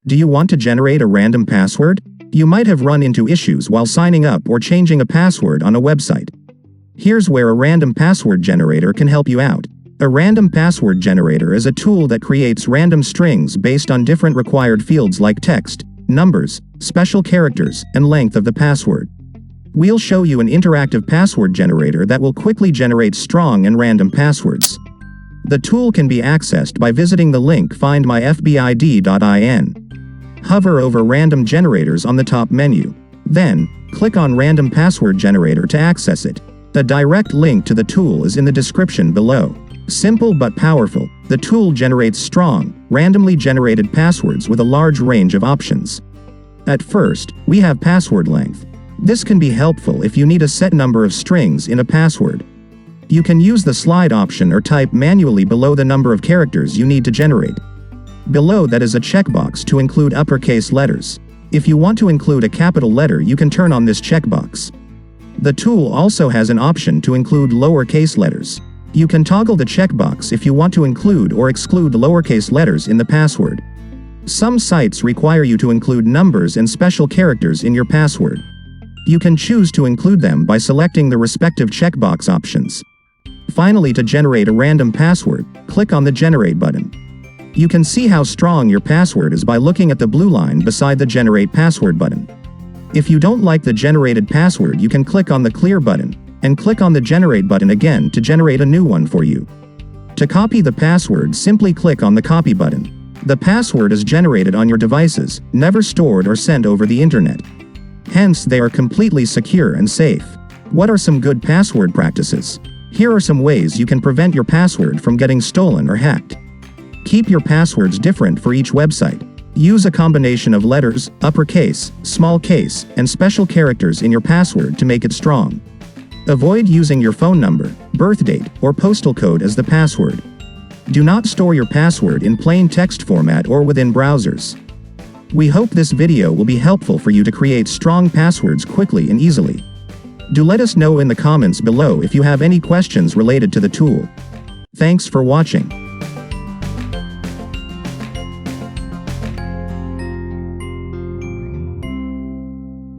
Do you want to generate a random password? You might have run into issues while signing up or changing a password on a website. Here's where a random password generator can help you out. A random password generator is a tool that creates random strings based on different required fields like text, numbers, special characters, and length of the password. We'll show you an interactive password generator that will quickly generate strong and random passwords. The tool can be accessed by visiting the link findmyfbid.in. Hover over Random Generators on the top menu. Then, click on Random Password Generator to access it. The direct link to the tool is in the description below. Simple but powerful, the tool generates strong, randomly generated passwords with a large range of options. At first, we have password length. This can be helpful if you need a set number of strings in a password. You can use the slide option or type manually below the number of characters you need to generate. Below that is a checkbox to include uppercase letters. If you want to include a capital letter, you can turn on this checkbox. The tool also has an option to include lowercase letters. You can toggle the checkbox if you want to include or exclude lowercase letters in the password. Some sites require you to include numbers and special characters in your password. You can choose to include them by selecting the respective checkbox options. Finally, to generate a random password, click on the Generate button. You can see how strong your password is by looking at the blue line beside the Generate Password button. If you don't like the generated password, you can click on the Clear button, and click on the Generate button again to generate a new one for you. To copy the password, simply click on the Copy button. The password is generated on your devices, never stored or sent over the internet. Hence, they are completely secure and safe. What are some good password practices? Here are some ways you can prevent your password from getting stolen or hacked. Keep your passwords different for each website. Use a combination of letters, uppercase, small case, and special characters in your password to make it strong. Avoid using your phone number, birth date, or postal code as the password. Do not store your password in plain text format or within browsers. We hope this video will be helpful for you to create strong passwords quickly and easily. Do let us know in the comments below if you have any questions related to the tool. Thanks for watching.